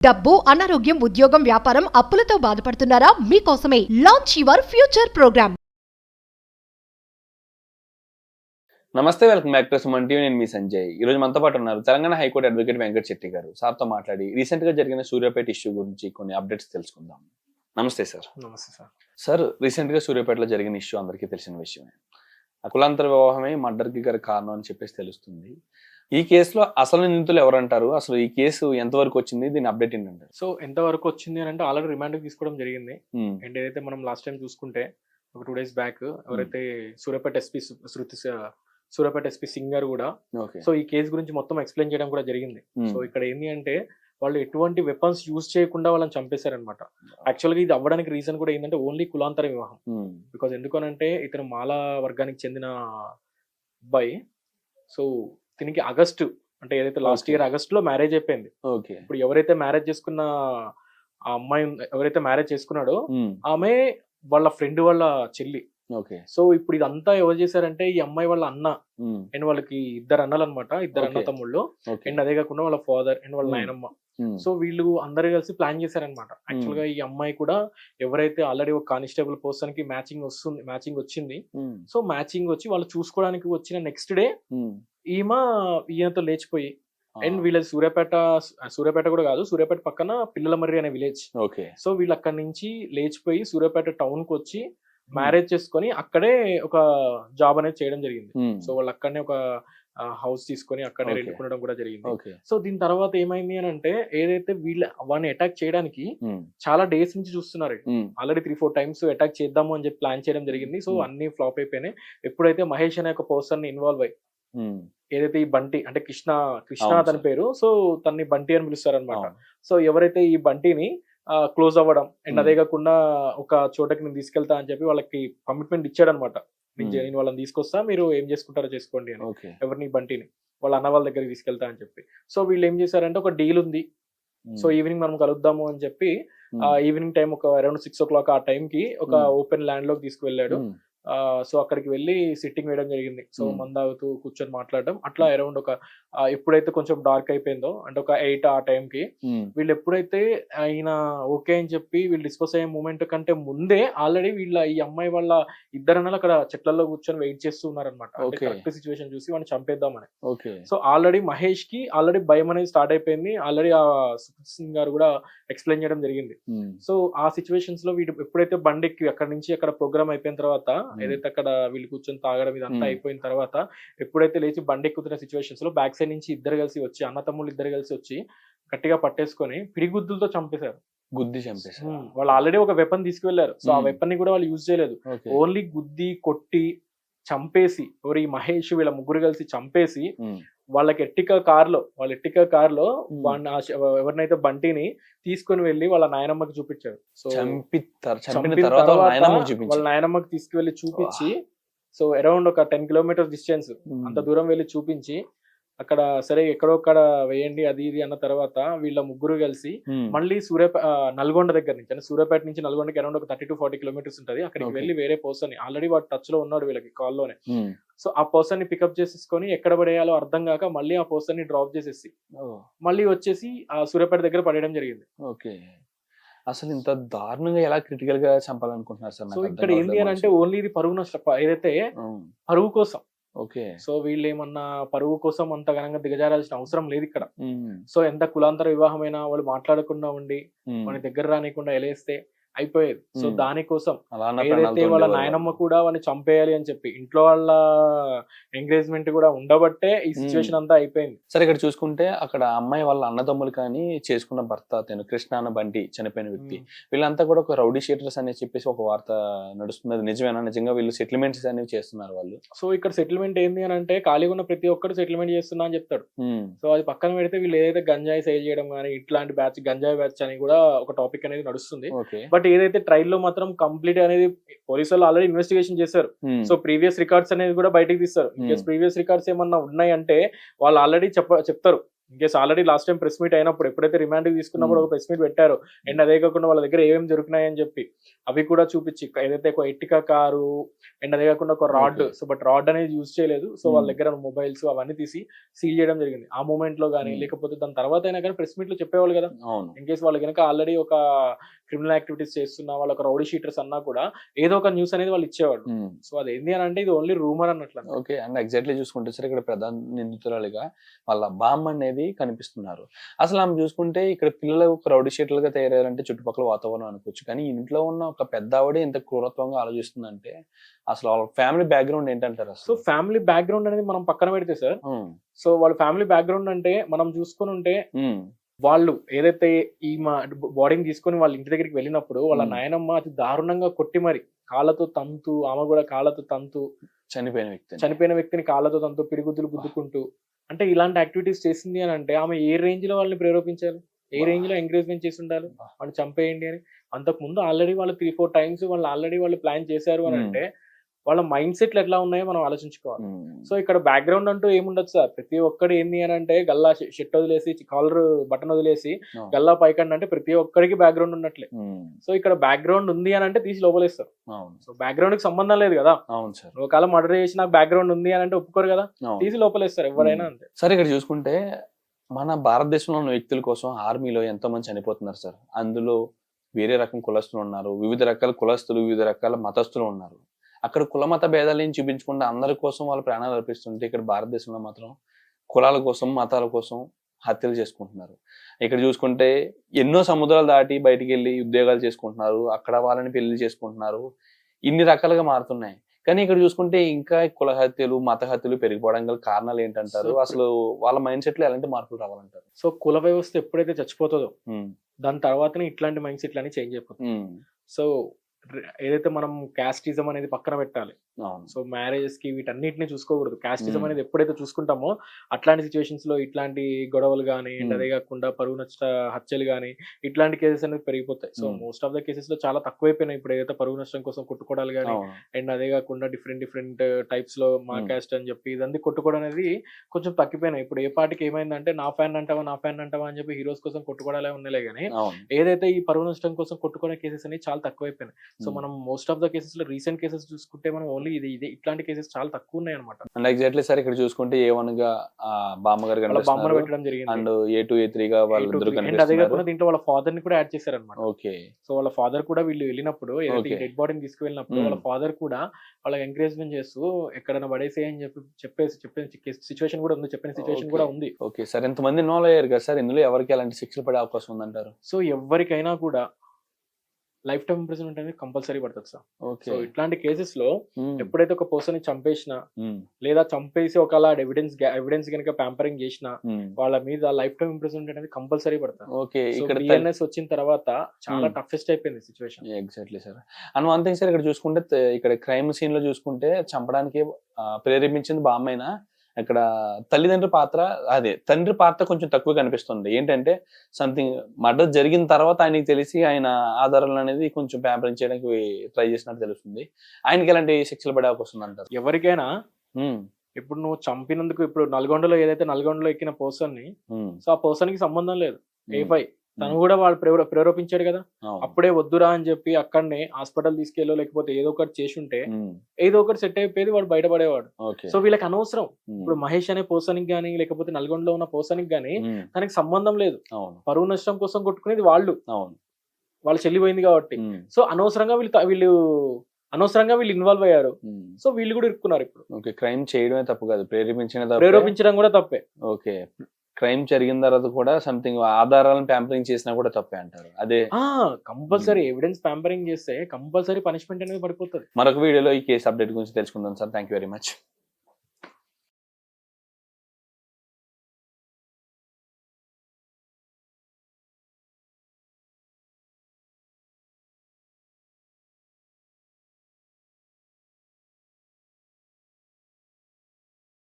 డబ్బు, అనారోగ్యం, ఉద్యోగం, వ్యాపారం, అప్పులతో బాధపడుతున్నారా? మీకోసమే లాంచ్ యువర్ ఫ్యూచర్ ప్రోగ్రామ్. నమస్తే, welcome back to Suman TV. నేను మీ సంజయ్. ఈ రోజు మనతో పాటు ఉన్నారు తెలంగాణ హైకోర్టు అడ్వకేట్ వెంకట్ శెట్టి గారు. సార్తో మాట్లాడి రీసెంట్ గా జరిగిన సూర్యాపేట ఇష్యూ గురించి కొన్ని అప్డేట్స్ తెలుసుకుందాం. నమస్తే సార్. నమస్తే సార్. సార్, రీసెంట్ గా సూర్యాపేటలో జరిగిన ఇష్యూ అందరికీ తెలిసిన విషయమే. కులాంతర వివాహమే మర్డర్కి గల కారణం అని చెప్పేసి తెలుస్తుంది. ఈ కేసులో అసలు నిందితులు ఎవరంటారు? అసలు ఈ కేసు ఎంతవరకు వచ్చింది? దీని అప్డేట్ ఏంటంటారు? సో ఎంతవరకు వచ్చింది అని అంటే ఆల్రెడీ రిమాండ్ తీసుకోవడం జరిగింది. అండ్ ఏదైతే మనం లాస్ట్ టైం చూసుకుంటే ఒక 2 days బ్యాక్ ఎవరైతే సూర్యాపేట ఎస్పీ సింగర్ కూడా సో ఈ కేసు గురించి మొత్తం ఎక్స్ప్లెయిన్ చేయడం కూడా జరిగింది. సో ఇక్కడ ఏంటి అంటే వాళ్ళు ఎటువంటి వెపన్స్ యూజ్ చేయకుండా వాళ్ళని చంపేశారనమాట. యాక్చువల్గా ఇది అవ్వడానికి రీజన్ కూడా ఏంటంటే ఓన్లీ కులాంతర వివాహం. బికాజ్ ఎందుకనంటే ఇతను మాలా వర్గానికి చెందిన అబ్బాయి. సో దీనికి ఆగస్టు అంటే ఏదైతే లాస్ట్ ఇయర్ ఆగస్ట్ లో మ్యారేజ్ అయిపోయింది. ఇప్పుడు ఎవరైతే మ్యారేజ్ చేసుకున్న ఆ అమ్మాయి ఎవరైతే మ్యారేజ్ చేసుకున్నాడో ఆమె వాళ్ళ ఫ్రెండ్ వాళ్ళ చెల్లి. సో ఇప్పుడు ఇదంతా ఎవరు చేశారంటే ఈ అమ్మాయి వాళ్ళ అన్న అండ్ వాళ్ళకి 2 అన్నలు అనమాట, 2 అన్న తమ్ముళ్ళు. అండ్ అదే కాకుండా వాళ్ళ ఫాదర్ అండ్ వాళ్ళ నాయనమ్మ. సో వీళ్ళు అందరూ కలిసి ప్లాన్ చేశారనమాట. యాక్చువల్ గా ఈ అమ్మాయి కూడా ఎవరైతే ఆల్రెడీ ఒక కానిస్టేబుల్ పర్సన్ కి మ్యాచింగ్ వచ్చింది. సో మ్యాచింగ్ వచ్చి వాళ్ళు చూసుకోవడానికి వచ్చిన నెక్స్ట్ డే ఈయనతో లేచిపోయి అండ్ వీళ్ళది సూర్యాపేట కూడా కాదు, సూర్యాపేట పక్కన పిల్లలమర్రి అనే విలేజ్. సో వీళ్ళు అక్కడి నుంచి లేచిపోయి సూర్యాపేట టౌన్ కు వచ్చి మ్యారేజ్ చేసుకొని అక్కడే ఒక జాబ్ అనేది చేయడం జరిగింది. సో వాళ్ళు అక్కడనే ఒక హౌస్ తీసుకొని అక్కడే రెంట్ కొనడం కూడా జరిగింది. సో దీని తర్వాత ఏమైంది అని అంటే ఏదైతే వాడిని అటాక్ చేయడానికి చాలా డేస్ నుంచి చూస్తున్నారు. ఆల్రెడీ 3-4 times అటాక్ చేద్దాము అని చెప్పి ప్లాన్ చేయడం జరిగింది. సో అన్ని ఫ్లాప్ అయిపోయినాయి. ఎప్పుడైతే మహేష్ అనే ఒక పర్సన్ ఇన్వాల్వ్ అయ్యి ఏదైతే ఈ బంటి అంటే కృష్ణ అతని పేరు, సో తన్ని బంటి అని పిలుస్తారు అనమాట. సో ఎవరైతే ఈ బంటిని క్లోజ్ అవ్వడం అండ్ అదే కాకుండా ఒక చోటకి నేను తీసుకెళ్తా అని చెప్పి వాళ్ళకి కమిట్మెంట్ ఇచ్చాడు అనమాట. నేను వాళ్ళని తీసుకొస్తా, మీరు ఏం చేసుకుంటారో చేసుకోండి అని. ఎవరిని బంటిని వాళ్ళ అన్న వాళ్ళ దగ్గరికి తీసుకెళ్తా అని చెప్పి. సో వీళ్ళు ఏం చేశారంటే ఒక డీల్ ఉంది, సో ఈవినింగ్ మనం కలుద్దాము అని చెప్పి ఈవినింగ్ టైం ఒక అరౌండ్ 6 o'clock ఆ టైం కి ఒక ఓపెన్ ల్యాండ్ లోకి తీసుకువెళ్ళాడు. సో అక్కడికి వెళ్ళి సిట్టింగ్ వేయడం జరిగింది. సో మందాగుతూ కూర్చొని మాట్లాడడం అట్లా అరౌండ్ ఒక ఎప్పుడైతే కొంచెం డార్క్ అయిపోయిందో అంటే ఒక 8 ఆ టైంకి వీళ్ళు ఎప్పుడైతే ఆయన ఓకే అని చెప్పి వీళ్ళు డిస్కస్ అయ్యే మూమెంట్ కంటే ముందే ఆల్రెడీ ఈ అమ్మాయి వాళ్ళ 2 అన్నలు అక్కడ చెట్లలో కూర్చొని వెయిట్ చేస్తూ ఉన్నారనమాట. కరెక్ట్ సిచ్యువేషన్ చూసి వాడిని చంపేద్దామని. సో ఆల్రెడీ మహేష్ కి ఆల్రెడీ భయం అనేది స్టార్ట్ అయిపోయింది. ఆల్రెడీ ఆ సుఖ్ సింగ్ గారు కూడా ఎక్స్ప్లెయిన్ చేయడం జరిగింది. సో ఆ సిచ్యువేషన్స్ లో వీడు ఎప్పుడైతే బండికి అక్కడ నుంచి అక్కడ ప్రోగ్రామ్ అయిపోయిన తర్వాత ఏదైతే అక్కడ వీళ్ళు కూర్చొని తాగడం ఇదంతా అయిపోయిన తర్వాత ఎప్పుడైతే లేచి బండి ఎక్కుతున్న సిచ్యువేషన్స్ లో బ్యాక్ సైడ్ నుంచి 2 కలిసి వచ్చి అన్న తమ్ముళ్ళు 2 కలిసి వచ్చి గట్టిగా పట్టేసుకొని పిడిగుద్దులతో చంపేశారు. వాళ్ళు ఆల్రెడీ ఒక వెపన్ తీసుకువెళ్లారు. సో ఆ వెపన్ ని కూడా వాళ్ళు యూజ్ చేయలేదు. ఓన్లీ గుద్ది కొట్టి చంపేసి ఈ మహేష్ వీళ్ళ 3 కలిసి చంపేసి వాళ్ళకి ఎట్టికా కార్ లో ఎవరినైతే బంటిని తీసుకుని వెళ్ళి వాళ్ళ నాయనమ్మకి చూపించాడు. సో వాళ్ళ నాయనమ్మకి తీసుకువెళ్ళి చూపించి సో అరౌండ్ ఒక 10 kilometers డిస్టెన్స్ అంత దూరం వెళ్ళి చూపించి అక్కడ సరే ఎక్కడొక్కడ వేయండి అది ఇది అన్న తర్వాత వీళ్ళ 3 కలిసి మళ్ళీ నల్గొండ దగ్గర నుంచి అంటే సూర్యాపేట నుంచి నల్గొండకి అరౌండ్ ఒక 30-40 kilometers ఉంటుంది. అక్కడికి వెళ్ళి వేరే పర్సన్ ఆల్రెడీ వాడు టచ్ లో ఉన్నాడు వీళ్ళకి కాల్లోనే. సో ఆ పర్సన్ ని పికప్ చేసేసుకొని ఎక్కడ పడేయాలో అర్థం కాక మళ్ళీ ఆ పర్సన్ ని డ్రాప్ చేసేసి మళ్ళీ వచ్చేసి ఆ సూర్యాపేట దగ్గర పడేయడం జరిగింది. అసలు ఇంత దారుణంగా ఎలా క్రిటికల్ గా చంపాలనుకుంటున్నారు సార్? సో ఇక్కడ ఏంటి అని అంటే ఓన్లీ ఇది పరువు నష్టం ఏదైతే పరువు కోసం. సో వీళ్ళు ఏమన్నా పరువు కోసం అంత ఘనంగా దిగజారాల్సిన అవసరం లేదు ఇక్కడ. సో ఎంత కులాంతర వివాహమైనా వాళ్ళు మాట్లాడకుండా ఉండి మన దగ్గర రానికుండా ఎలేస్తే అయిపోయేది. సో దానికోసం ఏదైతే వాళ్ళ నాయనమ్మ కూడా వాడిని చంపేయాలి అని చెప్పి ఇంట్లో వాళ్ళ ఎంకరేజ్మెంట్ కూడా ఉండబట్టే ఈ సిచ్యువేషన్ అంతా అయిపోయింది. సరే, ఇక్కడ చూసుకుంటే అక్కడ అమ్మాయి వాళ్ళ అన్నదమ్ములు కానీ చేసుకున్న భర్త కృష్ణ అన్న బంటి చనిపోయిన వ్యక్తి వీళ్ళంతా కూడా ఒక రౌడీ షీటర్స్ అని చెప్పేసి ఒక వార్త నడుస్తున్నది. నిజమేనా? నిజంగా వీళ్ళు సెటిల్మెంట్స్ అనేవి చేస్తున్నారు వాళ్ళు? సో ఇక్కడ సెటిల్మెంట్ ఏంది అని అంటే ఖాళీగా ఉన్న ప్రతి ఒక్కరు సెటిల్మెంట్ చేస్తున్నా అని చెప్తాడు. సో అది పక్కన పెడితే వీళ్ళు ఏదైతే గంజాయి సేల్ చేయడం కానీ ఇట్లాంటి గంజాయి బ్యాచ్ అని కూడా ఒక టాపిక్ అనేది నడుస్తుంది. బట్ ఏదైతే ట్రైల్ లో మాత్రం కంప్లీట్ అనేది పోలీసు వాళ్ళు ఆల్రెడీ ఇన్వెస్టిగేషన్ చేశారు. సో ప్రీవియస్ రికార్డ్స్ అనేది కూడా బయటకు తీస్తారు. ప్రీవియస్ రికార్డ్స్ ఏమన్నా ఉన్నాయంటే వాళ్ళు ఆల్రెడీ చెప్తారు in case already last time press meet అయినప్పుడు ఎప్పుడైతే రిమాండ్ తీసుకున్నప్పుడు ఒక ప్రెస్ మీట్ పెట్టారు, అండ్ అదే కాకుండా వాళ్ళ దగ్గర ఏమేమి దొరికినాయని చెప్పి అవి కూడా చూపించి, ఏదైతే ఒక ఎట్టికా కారు అండ్ అదే కాకుండా ఒక రాడ్, సో బట్ రాడ్ అనేది యూజ్ చేయలేదు, సో వాళ్ళ దగ్గర మొబైల్స్ అవన్నీ తీసి సీల్ చేయడం జరిగింది. ఆ మూమెంట్ లో కానీ లేకపోతే దాని తర్వాత అయినా కానీ ప్రెస్ మీట్ లో చెప్పేవాళ్ళు కదా, ఇన్ కేసు వాళ్ళు కనుక ఆల్రెడీ ఒక క్రిమినల్ యాక్టివిటీస్ చేస్తున్నా, వాళ్ళ ఒక రౌడీ షీటర్స్ అన్నా కూడా ఏదో ఒక న్యూస్ అనేది వాళ్ళు ఇచ్చేవాళ్ళు. సో అది ఏంటి అని అంటే ఇది ఓన్లీ రూమర్ అన్నట్లు. ఓకే, అండ్ ఎగ్జాక్ట్లీ చూసుకుంటే సార్ ఇక్కడ ప్రధాన నిందితురాలిగా వాళ్ళ బామ్మ అనేది కనిపిస్తున్నారు. అసలు ఆమె చూసుకుంటే ఇక్కడ పిల్లలు ఒక రౌడీ షీటర్లుగా తయారయ్యారంటే చుట్టుపక్కల వాతావరణం అనుకోవచ్చు, కానీ ఇంట్లో ఉన్న ఒక పెద్ద ఆవిడే ఇంత క్రూరత్వంగా ఆలోచిస్తుందంటే అసలు వాళ్ళ ఫ్యామిలీ బ్యాక్గ్రౌండ్ ఏంటంటారు? సో ఫ్యామిలీ బ్యాక్గ్రౌండ్ అనేది మనం పక్కన పెడితే సార్, సో వాళ్ళ ఫ్యామిలీ బ్యాక్గ్రౌండ్ అంటే మనం చూసుకుని ఉంటే వాళ్ళు ఏదైతే ఈ బాడీని తీసుకొని వాళ్ళ ఇంటి దగ్గరికి వెళ్ళినప్పుడు వాళ్ళ నాయనమ్మ అతి దారుణంగా కొట్టి మరి కాళ్ళతో తంతు, ఆమె కూడా కాళ్ళతో తంతు చనిపోయిన వ్యక్తిని కాళ్ళతో తంతు పిడిగుద్దులు గుద్దుకుంటూ, అంటే ఇలాంటి యాక్టివిటీస్ చేసింది అని అంటే ఆమె ఏ రేంజ్ లో వాళ్ళని ప్రేరేపించాలి, ఏ రేంజ్ లో ఎంకరేజ్మెంట్ చేసి ఉండాలి వాళ్ళు చంపేయండి అని. అంతకు ముందు ఆల్రెడీ వాళ్ళు 3-4 times వాళ్ళు ప్లాన్ చేశారు అని అంటే వాళ్ళ మైండ్ సెట్లు ఎట్లా ఉన్నాయో మనం ఆలోచించుకోవాలి. సో ఇక్కడ బ్యాక్గ్రౌండ్ అంటూ ఏముండదు సార్, ప్రతి ఒక్కడు ఏంది అని అంటే గల్లా షర్ట్ వదిలేసి కాలర్ బటన్ వదిలేసి గల్లా పైకండి అంటే ప్రతి ఒక్కడికి బ్యాక్గ్రౌండ్ ఉన్నట్లే. సో ఇక్కడ బ్యాక్గ్రౌండ్ ఉంది అని అంటే తీసి లోపలేస్తారు. సో బ్యాక్గ్రౌండ్ కి సంబంధం లేదు కదా, ఒకవేళ మర్డర్ చేసి నాకు బ్యాక్గ్రౌండ్ ఉంది అని అంటే ఒప్పుకోరు కదా, తీసి లోపలేస్తారు ఎవరైనా అంతే. సరే ఇక్కడ చూసుకుంటే మన భారతదేశంలో ఉన్న వ్యక్తుల కోసం ఆర్మీలో ఎంతో మంది చనిపోతున్నారు సార్. అందులో వేరే రకం కులస్తులు ఉన్నారు, వివిధ రకాల కులస్తులు, వివిధ రకాల మతస్థులు ఉన్నారు. అక్కడ కుల మత భేదాలను చూపించకుండా అందరి కోసం వాళ్ళు ప్రాణాలు అర్పిస్తుంటే ఇక్కడ భారతదేశంలో మాత్రం కులాల కోసం మతాల కోసం హత్యలు చేసుకుంటున్నారు. ఇక్కడ చూసుకుంటే ఎన్నో సముద్రాలు దాటి బయటికి వెళ్ళి ఉద్యోగాలు చేసుకుంటున్నారు, అక్కడ వాళ్ళని పెళ్లి చేసుకుంటున్నారు, ఇన్ని రకాలుగా మారుతున్నాయి. కానీ ఇక్కడ చూసుకుంటే ఇంకా కుల హత్యలు మత హత్యలు పెరిగిపోవడం గల కారణాలు ఏంటంటారు? అసలు వాళ్ళ మైండ్ సెట్ లో ఎలాంటి మార్పులు రావాలంటారు? సో కుల వ్యవస్థ ఎప్పుడైతే చచ్చిపోతుందో దాని తర్వాతనే ఇట్లాంటి మైండ్ సెట్లు అని చేంజ్ అయిపోతుంది. సో ఏదైతే మనం క్యాస్టిజం అనేది పక్కన పెట్టాలి. సో మ్యారేజెస్ కి వీటన్నిటిని చూసుకోకూడదు. క్యాస్టిజం అనేది ఎప్పుడైతే చూసుకుంటామో అట్లాంటి సిచ్యువేషన్స్ లో ఇట్లాంటి గొడవలు కానీ అండ్ అదే కాకుండా పరువు నష్ట హత్యలు కానీ ఇట్లాంటి కేసెస్ అనేది పెరిగిపోతాయి. So most of the cases లో చాలా తక్కువైపోయినాయి ఇప్పుడు ఏదైతే పరువు నష్టం కోసం కొట్టుకోవడాలు కానీ అండ్ అదే కాకుండా డిఫరెంట్ టైప్స్ లో మా క్యాస్ట్ అని చెప్పి ఇదంతా కొట్టుకోవడం అనేది కొంచెం తగ్గిపోయినాయి. ఇప్పుడు ఏ పార్టీకి ఏమైందంటే నా ఫ్యాన్ అంటావా అని చెప్పి హీరోస్ కోసం కొట్టుకోవడాలే ఉన్నాయిలే కానీ ఏదైతే ఈ పరువు నష్టం కోసం కొట్టుకునే కేసెస్ అనేవి చాలా తక్కువైపోయినాయి. సో మనం మోస్ట్ ఆఫ్ ద కేసెస్ లో రీసెంట్ కేసెస్ చూసుకుంటే మనం ఓన్లీ ఇది ఇట్లాంటి కేసెస్ చాలా తక్కువ ఉన్నాయి అనమాట. అండ్ ఎగ్జాక్ట్లీ సార్ ఇక్కడ చూసుకుంటే A1 గా బామ్మగారు పెట్టడం జరిగింది అండ్ A2 A3 గా వాళ్ళిద్దరూ కనిపిస్తున్నారు. అదే కాకుండా దీంట్లో వాళ్ళ ఫాదర్ ని కూడా యాడ్ చేశారు అనమాట. ఓకే, సో వాళ్ళ ఫాదర్ కూడా వీళ్ళు వెళ్ళినప్పుడు ఏదైతే డెడ్ బాడీని తీసుకువెళ్ళినప్పుడు వాళ్ళ ఫాదర్ కూడా వాళ్ళకి ఎంకరేజ్మెంట్ చేస్తూ ఎక్కడైనా పడేసే అని చెప్పిన సిచ్యువేషన్ కూడా ఉంది, చెప్పిన సిచ్యువేషన్ కూడా ఉంది. ఓకే సార్, ఎంతమంది ఇన్వాల్వ్ అయ్యారు కదా సార్, ఇందులో ఎవరికి ఎలాంటి శిక్షలు పడే అవకాశం ఉందంటారు? సో ఎవరికైనా కూడా లైఫ్ టైం ఇంప్రిజన్మెంట్ అనేది కంపల్సరీ పడుతుంది సార్. సో ఇట్లాంటి కేసెస్ లో ఎప్పుడైతే ఒక పర్సన్ ని చంపేసినా లేదా చంపేసి ఒకలా ఎవిడెన్స్ కనుక ప్యాంపరింగ్ చేసినా వాళ్ళ మీద లైఫ్ టైం ఇంప్రిజన్మెంట్ అనేది కంపల్సరీ పడుతుంది. ఓకే, ఇక్కడ బిఎన్ఎస్ వచ్చిన తర్వాత చాలా టఫెస్ట్ అయిపోయింది situation. Exactly sir. And one thing sir, ఇక్కడ చూసుకుంటే ఇక్కడ క్రైమ్ సీన్ లో చూసుకుంటే చంపడానికి ప్రేరేపించింది బామ్మైనా, ఇక్కడ తండ్రి పాత్ర కొంచెం తక్కువ కనిపిస్తుంది. ఏంటంటే సంథింగ్ మర్డర్ జరిగిన తర్వాత ఆయనకి తెలిసి ఆయన ఆధారాలు అనేది కొంచెం ప్యాంపరింగ్ చేయడానికి ట్రై చేసినట్టు తెలుస్తుంది. ఆయనకి ఎలాంటి శిక్షలు పడే అవకాశం అంటారు? ఎవరికైనా ఇప్పుడు నువ్వు చంపినందుకు, ఇప్పుడు నల్గొండలో ఎక్కిన పర్సన్ ని, సో ఆ పర్సన్ కి సంబంధం లేదు, A5 తను కూడా వాళ్ళు ప్రేరేపించాడు కదా, అప్పుడే వద్దురా అని చెప్పి అక్కడనే హాస్పిటల్ తీసుకెళ్ళో లేకపోతే ఏదో ఒకటి చేసి ఉంటే ఏదో ఒకటి సెట్ అయిపోయేది, వాడు బయటపడేవాడు. సో వీళ్ళకి అనవసరం. ఇప్పుడు మహేష్ అనే పర్సన్ కి గానీ లేకపోతే నల్గొండలో ఉన్న పర్సన్ కి గానీ తనకి సంబంధం లేదు. పరువు నష్టం కోసం కొట్టుకునేది వాళ్ళు, వాళ్ళ చెల్లిపోయింది కాబట్టి. సో అనవసరంగా వీళ్ళు ఇన్వాల్వ్ అయ్యారు. సో వీళ్ళు కూడా ఇరుక్కున్నారు ఇప్పుడు. ఓకే, క్రైమ్ చేయడమే తప్పు కాదు, ప్రేరేపించడం కూడా తప్పే. ఓకే, క్రైమ్ జరిగిన తర్వాత కూడా సంథింగ్ ఆధారాలను ప్యాంపరింగ్ చేసినా కూడా తప్పే అంటారు? అదే కంపల్సరీ ఎవిడెన్స్ ప్యాంపరింగ్ చేస్తే కంపల్సరీ పనిష్మెంట్ అనేది పడిపోతుంది. మరొక వీడియోలో ఈ కేసు అప్డేట్ గురించి తెలుసుకుందాం sir. Thank you very much.